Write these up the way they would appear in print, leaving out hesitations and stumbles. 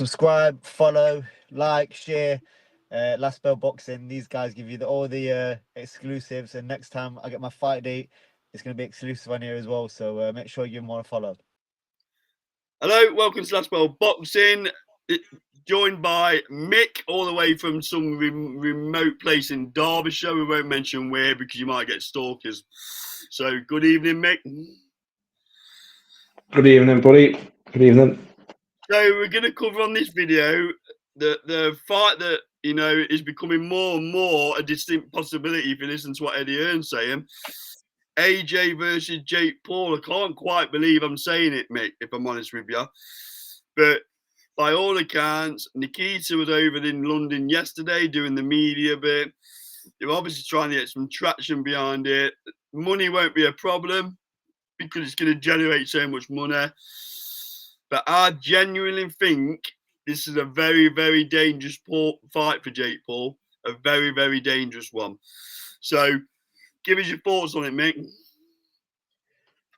subscribe, follow, like, share. Last Bell Boxing. These guys give you all the exclusives, and next time I get my fight date, it's going to be exclusive on here as well. So make sure you give them all a follow. Hello, welcome to Last Bell Boxing. Joined by Mick, all the way from some remote place in Derbyshire. We won't mention where because you might get stalkers. So, good evening, Mick. Good evening, buddy. Good evening. So, we're going to cover on this video the fight that, you know, is becoming more and more a distinct possibility if you listen to what Eddie Hearn's saying. AJ versus Jake Paul. I can't quite believe I'm saying it, Mick, if I'm honest with you. But by all accounts, Nikita was over in London yesterday doing the media bit. They're obviously trying to get some traction behind it. Money won't be a problem because it's going to generate so much money. But I genuinely think this is a very, very dangerous fight for Jake Paul. A very, very dangerous one. So, give us your thoughts on it, Mick.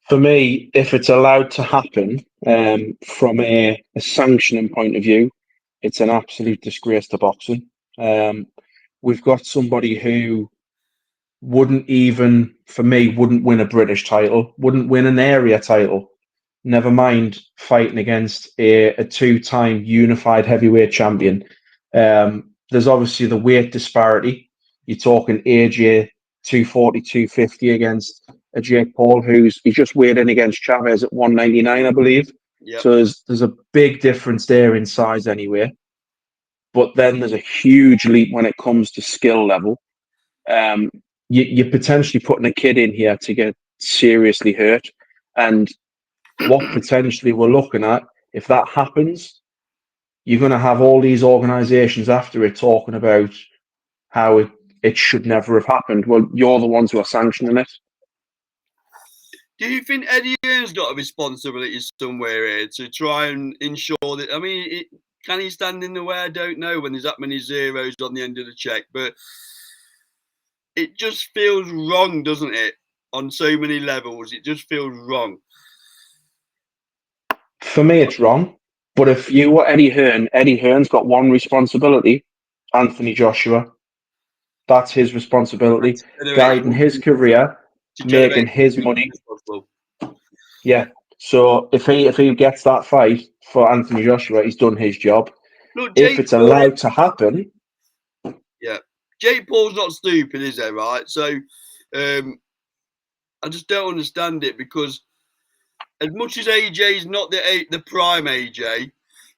For me, if it's allowed to happen from a sanctioning point of view, it's an absolute disgrace to boxing. We've got somebody who wouldn't win a British title, wouldn't win an area title, never mind fighting against a two-time unified heavyweight champion. There's obviously the weight disparity. You're talking AJ 240, 250 against a Jake Paul he's just weighed in against Chavez at 199, I believe. Yep. So there's a big difference there in size anyway. But then there's a huge leap when it comes to skill level. You're potentially putting a kid in here to get seriously hurt. And what potentially we're looking at, if that happens, you're going to have all these organizations after it talking about how it should never have happened. Well, you're the ones who are sanctioning it. Do you think Eddie Hearn's got a responsibility somewhere here to try and ensure that? I mean, can he stand in the way? I don't know when there's that many zeros on the end of the check, but it just feels wrong, doesn't it? On so many levels, it just feels wrong. For me, it's wrong. But if you were Eddie Hearn's got one responsibility: Anthony Joshua. That's his responsibility, guiding his career, making his money. Yeah. So if he gets that fight for Anthony Joshua, he's done his job. Look, if it's allowed to happen. Yeah. Jake Paul's not stupid, is there, right? So I just don't understand it because as much as AJ is not the prime AJ,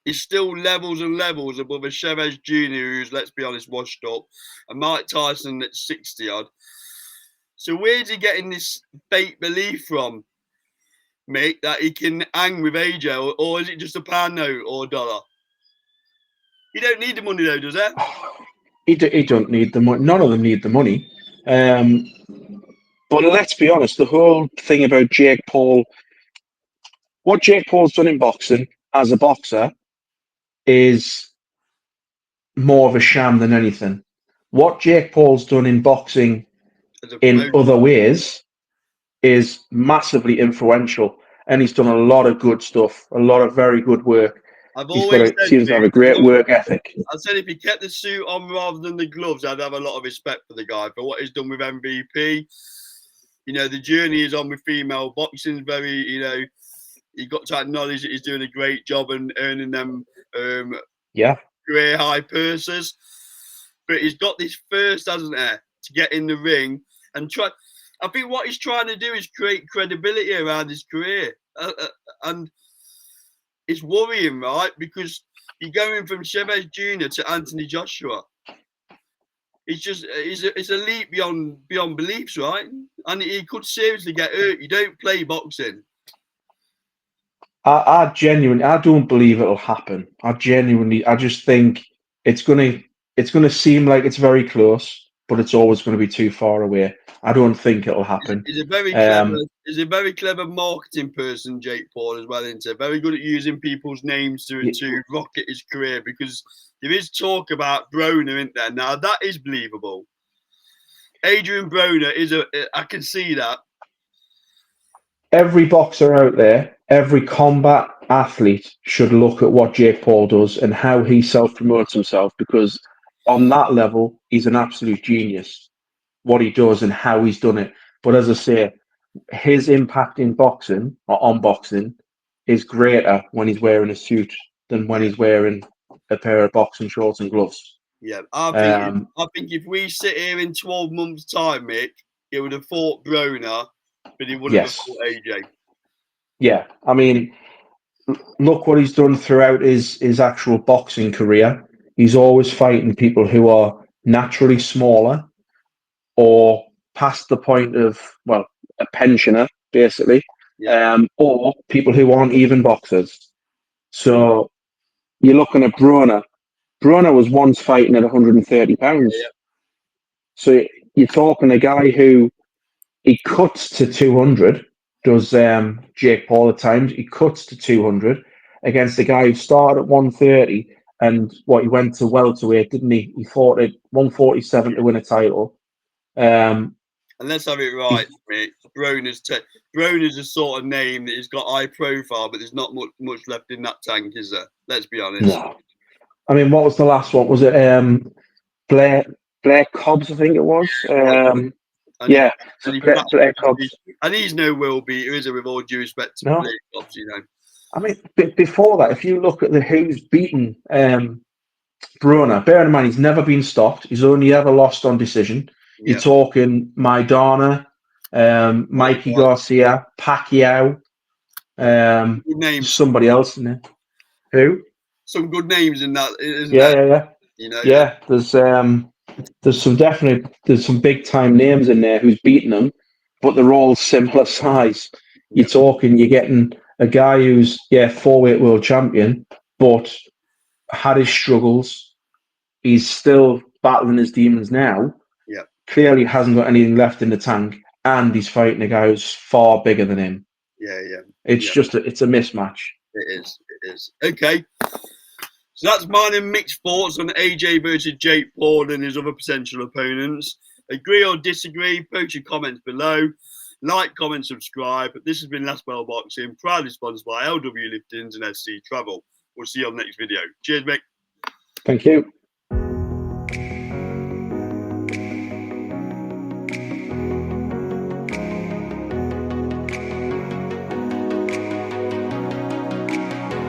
he's still levels and levels above a Chavez Jr. who's, let's be honest, washed up, and Mike Tyson at 60-odd. So where's he getting this fake belief from, Mick, that he can hang with AJ, or is it just a pound note or a dollar? He don't need the money though, does he? He don't need the money. None of them need the money. But let's be honest, the whole thing about Jake Paul, what Jake Paul's done in boxing as a boxer is more of a sham than anything. What Jake Paul's done in boxing in other ways is massively influential, and he's done a lot of good stuff, a lot of very good work. Seems to have a great work ethic. I said if he kept the suit on rather than the gloves, I'd have a lot of respect for the guy for what he's done with MVP. You know, the journey he's on with female boxing is very, you know, you've got to acknowledge that he's doing a great job and earning them career high purses. But he's got this first, hasn't he, to get in the ring and try. I think what he's trying to do is create credibility around his career. And it's worrying, right? Because you're going from Chavez Jr. to Anthony Joshua. It's a leap beyond beliefs, right? And he could seriously get hurt. You don't play boxing. I don't believe it'll happen. I just think it's gonna seem like it's very close, but it's always going to be too far away. I don't think it'll happen. He's a very clever marketing person, Jake Paul, as well, isn't he? Very good at using people's names to rocket his career, because there is talk about Broner, isn't there? Now that is believable. Adrian Broner I can see that. Every boxer out there, every combat athlete should look at what Jake Paul does and how he self-promotes himself, because on that level, he's an absolute genius, what he does and how he's done it. But as I say, his impact in boxing or on boxing is greater when he's wearing a suit than when he's wearing a pair of boxing shorts and gloves. Yeah, I think if we sit here in 12 months' time, Mick, he would have fought Broner, but he wouldn't have fought AJ. Yeah, I mean, look what he's done throughout his actual boxing career. He's always fighting people who are naturally smaller or past the point of, well, a pensioner, basically, or people who aren't even boxers. So you're looking at Broner. Broner was once fighting at 130 pounds. Yeah. So you're talking a guy who he cuts to 200, does Jake Paul at times. He cuts to 200 against a guy who started at 130 and he went to welterweight, didn't he? He fought at 147 to win a title. And let's have it right, Mick. Broner's a sort of name that has got high profile, but there's not much left in that tank, is there? Let's be honest. No. I mean, what was the last one? Was it Blair Cobbs, I think it was? Blair Cobbs. And he's no world beater, is he, with all due respect to Blair Cobbs, you know. I mean, before that, if you look at who's beaten Broner, bear in mind, he's never been stopped. He's only ever lost on decision. Yeah. You're talking Maidana, Mikey Garcia, Pacquiao, somebody else in there. Who? Some good names in that, isn't there? Yeah. You know, there's some big time names in there who's beaten them, but they're all similar size. You're getting a guy who's 4-weight world champion, but had his struggles. He's still battling his demons now. Yeah. Clearly hasn't got anything left in the tank, and he's fighting a guy who's far bigger than him. Yeah. It's just it's a mismatch. It is. Okay. So that's mine and Mick's thoughts on AJ versus Jake Paul and his other potential opponents. Agree or disagree? Post your comments below. Like, comment, subscribe. This has been Last Bell Boxing, proudly sponsored by LW Liftings and SC Travel. We'll see you on the next video. Cheers, Mick. Thank you.